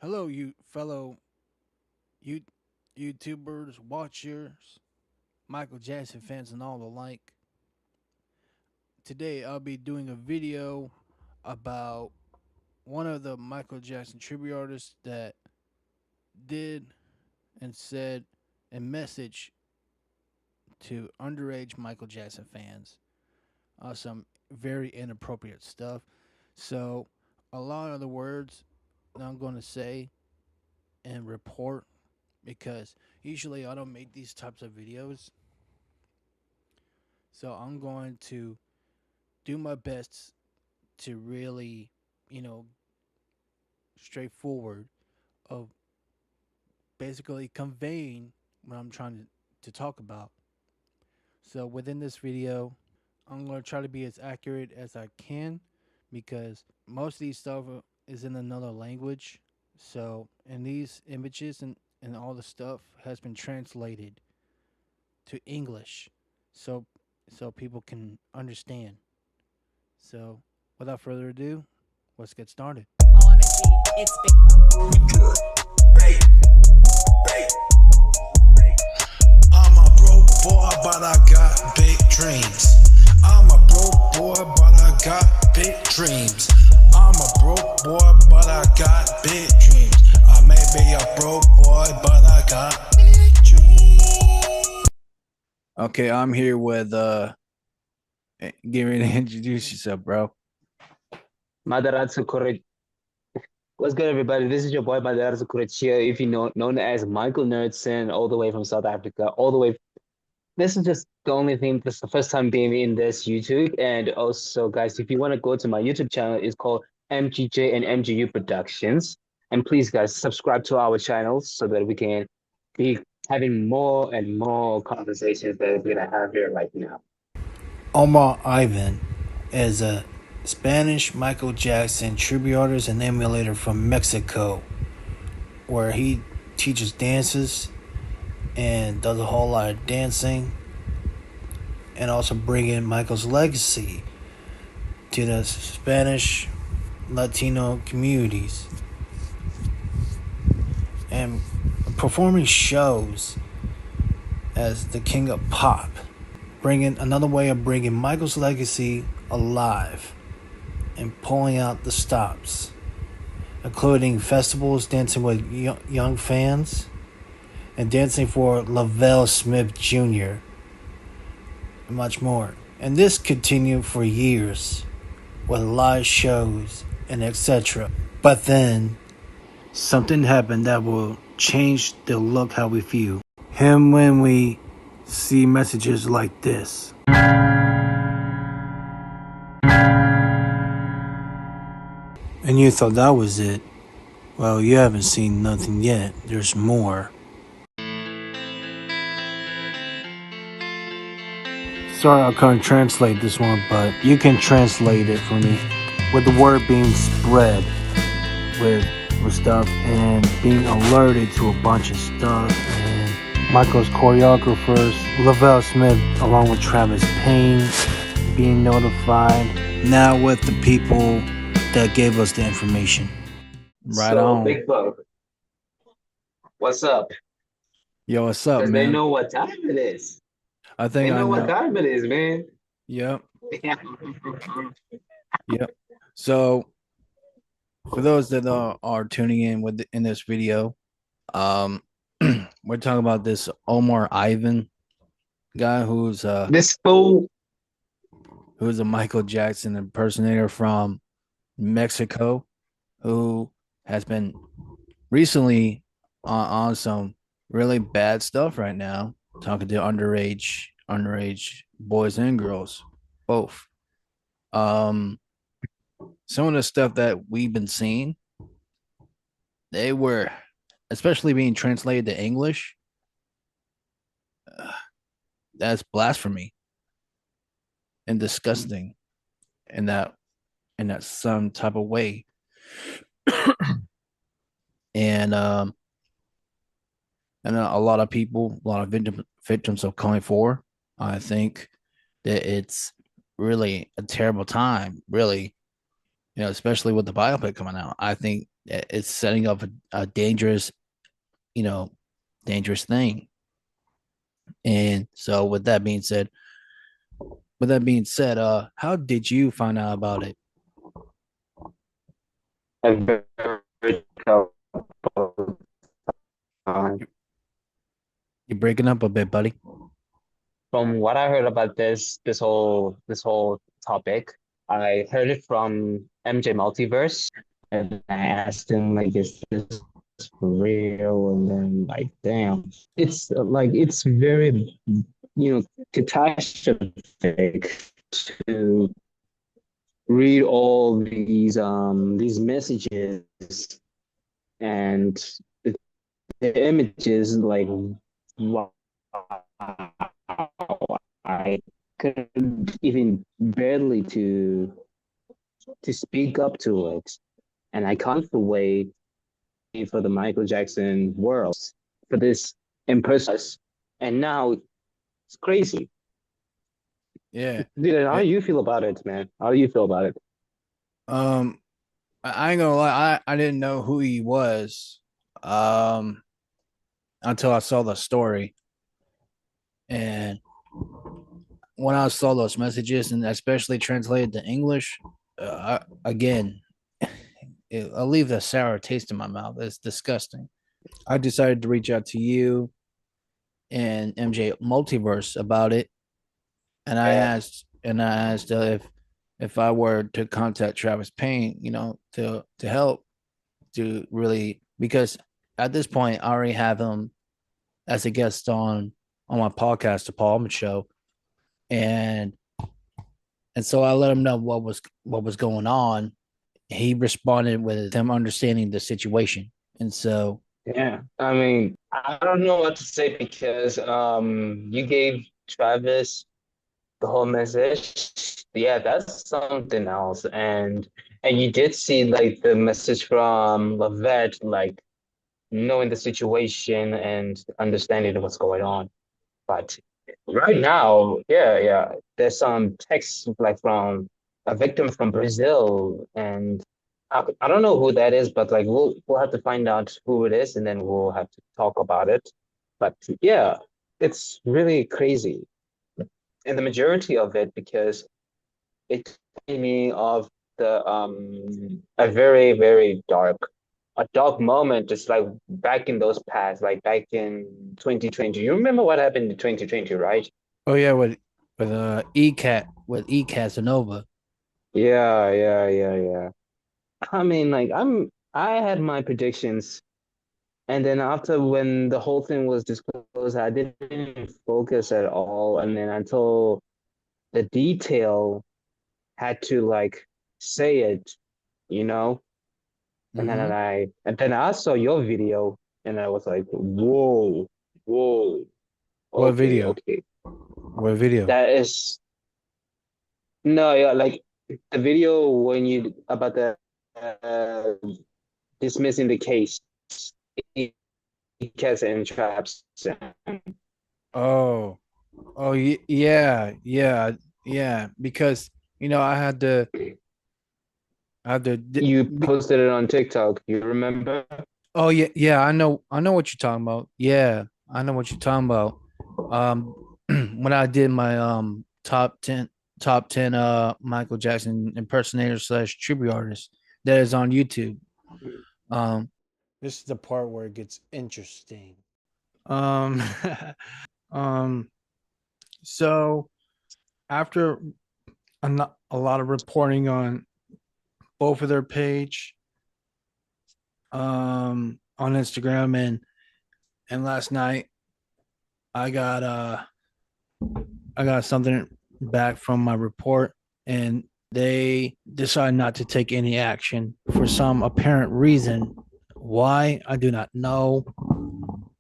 Hello, you fellow you YouTubers, watchers, Michael Jackson fans, and all the like. Today, I'll be doing a video about one of the Michael Jackson tribute artists that did and said a message to underage Michael Jackson fans. Some very inappropriate stuff. So, a lot of the words that I'm going to say and report because usually I don't make these types of videos. So I'm going to do my best to really, you know, straightforward of basically conveying what I'm trying to talk about. So within this video, I'm going to try to be as accurate as I can because most of these stuff is in another language. So, and these images and all the stuff has been translated to English. So so people can understand. So, without further ado, let's get started. OMG, it's big buck. I'm a broke boy, but I got big dreams. I'm a broke boy, but I got big dreams. I'm a broke boy, but I got big dreams. I may be a broke boy, but I got big dreams. Okay, I'm here with get ready to introduce yourself, bro. Madaratsu Korech. What's good, everybody? This is your boy Madaratsu Korech here, if you know, known as Michael Nerdson, all the way from South Africa, all the way. This is just the only thing. This is the first time being in this YouTube, and also, guys, if you want to go to my YouTube channel, it's called MGJ and MJU Productions, and please, guys, subscribe to our channels so that we can be having more and more conversations that we're gonna have here right now. Omar Ivan is a Spanish Michael Jackson tribute artist and emulator from Mexico, where he teaches dances and does a whole lot of dancing and also bringing Michael's legacy to the Spanish Latino communities and performing shows as the king of pop, bringing another way of bringing Michael's legacy alive and pulling out the stops, including festivals, dancing with young fans, and dancing for Lavelle Smith Jr., and much more. And this continued for years with live shows and etc. But then something happened that will change the look how we feel. Him when we see messages like this. And you thought that was it. Well, you haven't seen nothing yet. There's more. Sorry I couldn't translate this one, but you can translate it for me. With the word being spread with stuff and being alerted to a bunch of stuff and Michael's choreographers, Lavelle Smith along with Travis Payne being notified. Now with the people that gave us the information. Right So, on. Big Buck, what's up? Yo, what's up, Because they man? know what time it is. I think They I know what know. time it is, man. Yep. Yep. So for those that are tuning in in this video, we're talking about this Omar Ivan guy who's This fool. a Michael Jackson impersonator from Mexico, who has been recently on some really bad stuff right now, talking to underage boys and girls, both. Some of the stuff that we've been seeing, they were, especially being translated to English, that's blasphemy and disgusting in that some type of way. and a lot of people, a lot of victims of Coin 4, I think that it's really a terrible time, really, especially with the biopic coming out. I think It's setting up a dangerous, you know, dangerous thing. And so, with that being said, how did you find out about it? A very tough time. You're breaking up a bit, buddy. From what I heard about this whole topic, I heard it from MJ Multiverse, and I asked him like, "Is this for real?" And then like, damn, it's like it's very, catastrophic to read all these messages and the, the images like, wow, I couldn't even barely to speak up to it, and I can't wait for the Michael Jackson world for this in person, and now it's crazy. Yeah. Dude, how Eh, do you feel about it, man? How do you feel about it? Um, I ain't gonna lie, I didn't know who he was, um, until I saw the story. And when I saw those messages, and especially translated to English, again, I'll leave a sour taste in my mouth. It's disgusting. I decided to reach out to you and MJ Multiverse about it, and Yeah. I asked if I were to contact Travis Payne, to help, to really, because at this point I already have him as a guest on my podcast, the Paul Show, and so I let him know what was going on. He responded with him understanding the situation, and so Yeah, I mean, I don't know what to say because you gave Travis the whole message. Yeah, that's something else. And you did see like the message from Lavette, like knowing the situation and understanding what's going on. But right now, yeah, yeah, there's some text like from a victim from Brazil, and I don't know who that is, but like we'll have to find out who it is, and then we'll have to talk about it. But yeah, it's really crazy, and the majority of it because it reminded me of the a very very dark moment, just like back in those past, like back in 2020. You remember what happened in 2020, right? oh yeah, with E Casanova. Yeah, yeah, yeah, yeah. I mean, like I had my predictions, and then after when the whole thing was disclosed, I didn't focus at all, and then until the detail had to like say it, you know, Mm-hmm. and then I saw your video, and I was like, whoa, whoa, What okay, video? okay. What video? That is no, yeah, like the video when you about the uh, dismissing the case, cats and traps. Oh, yeah, yeah, yeah. Because I had to. You posted it on TikTok. You remember? Oh yeah, yeah. I know what you're talking about. Yeah, I know what you're talking about. Um, when I did my top ten Michael Jackson impersonator slash tribute artist that is on YouTube. Um, this is the part where it gets interesting. Um, um. So after a lot of reporting on both of their page, on Instagram, and last night I got uh I got something back from my report, and they decided not to take any action for some apparent reason. Why, I do not know.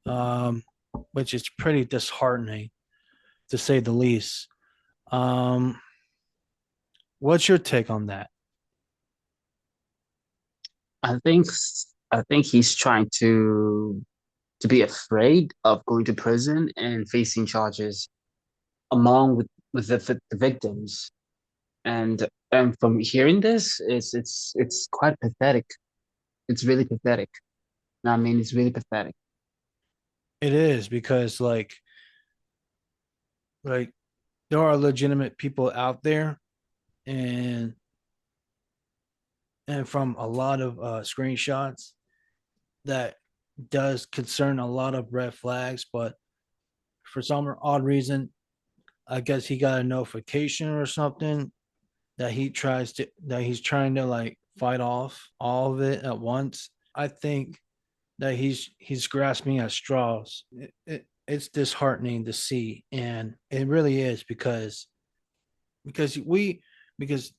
Um, which is pretty disheartening to say the least. Um, what's your take on that? I think I think he's trying to be afraid of going to prison and facing charges among with the victims. And from hearing this, it's quite pathetic. it's really pathetic. I mean, it's really pathetic. It is because like there are legitimate people out there, and from a lot of screenshots that does concern a lot of red flags, but for some odd reason, I guess he got a notification or something that he's trying to like fight off all of it at once. I think that he's grasping at straws. It's disheartening to see, and it really is because we because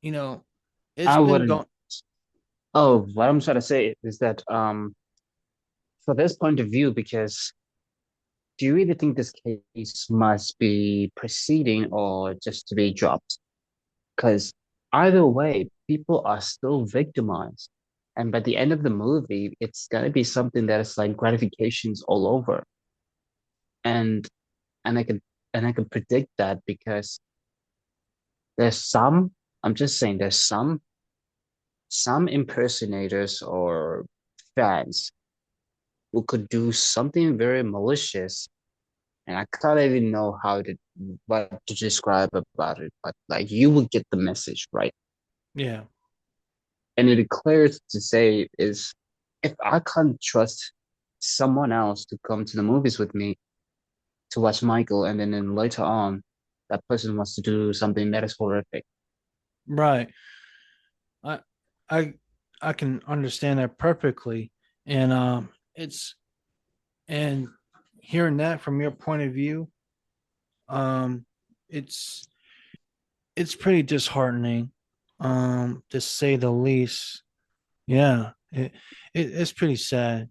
you know it's I been wouldn't. going. Oh, what I'm trying to say is that for this point of view, because do you really think this case must be proceeding or just to be dropped? Because either way, people are still victimized. And by the end of the movie, it's gonna be something that is like gratifications all over. And and I can I can predict that because there's some, I'm just saying there's some impersonators or fans who could do something very malicious, and I can't even know what to describe about it, but like you will get the message, right? Yeah, And it clears to say is if I can't trust someone else to come to the movies with me to watch Michael, and then later on that person wants to do something that is horrific. right. I I I can understand that perfectly, and it's and hearing that from your point of view, um, it's it's pretty disheartening, to say the least. Yeah, it's pretty sad.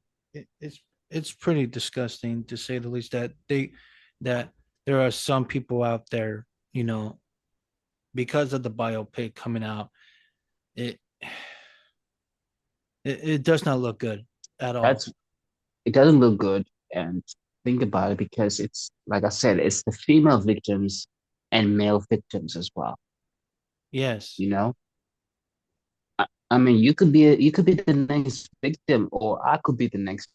It's pretty disgusting to say the least that there are some people out there, because of the biopic coming out, it it does not look good at all. That's it doesn't look good, and think about it because it's like I said, it's the female victims and male victims as well. Yes, You know, I mean, you could be the next victim, or I could be the next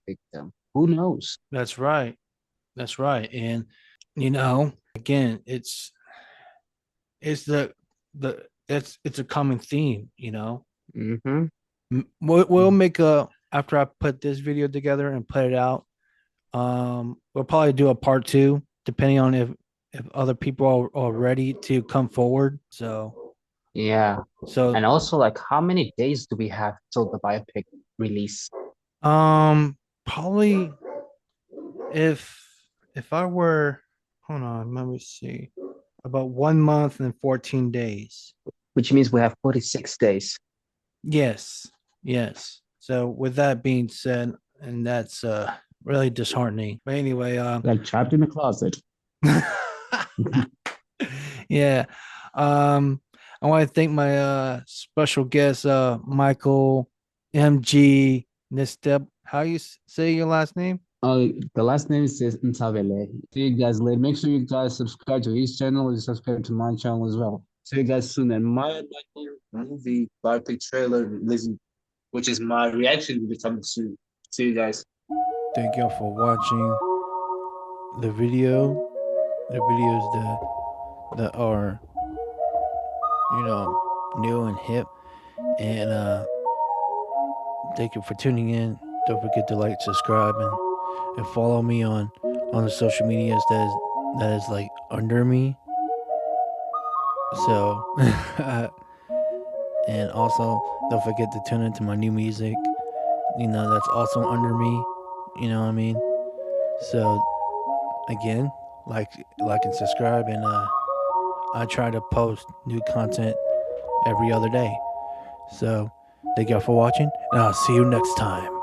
victim. Who knows? that's right. That's right. And again, it's the it's a common theme. Hmm. We'll make a after I put this video together and put it out. We'll probably do a part two, depending on if other people are ready to come forward. Yeah. So And also, like, how many days do we have till the biopic release? probably if I were, hold on, let me see, about 1 month and 14 days. Which means we have 46 days. Yes, yes. So with that being said, and that's really disheartening. But anyway, Like trapped in the closet. yeah. I want to thank my special guest, Michael MG Nistep. How you say your last name? The last name is Ntavele. See you guys later. Make sure you guys subscribe to his channel and subscribe to my channel as well. See you guys soon. And my movie biopic trailer releasing, which is my reaction, will be coming soon. See you guys. Thank y'all for watching the video. The videos that are new and hip, and thank you for tuning in. Don't forget to like, subscribe, and follow me on the social medias that is like under me. So and also don't forget to tune into my new music. That's also under me. You know what I mean? So again, like and subscribe, and I try to post new content every other day. So thank y'all for watching, and I'll see you next time.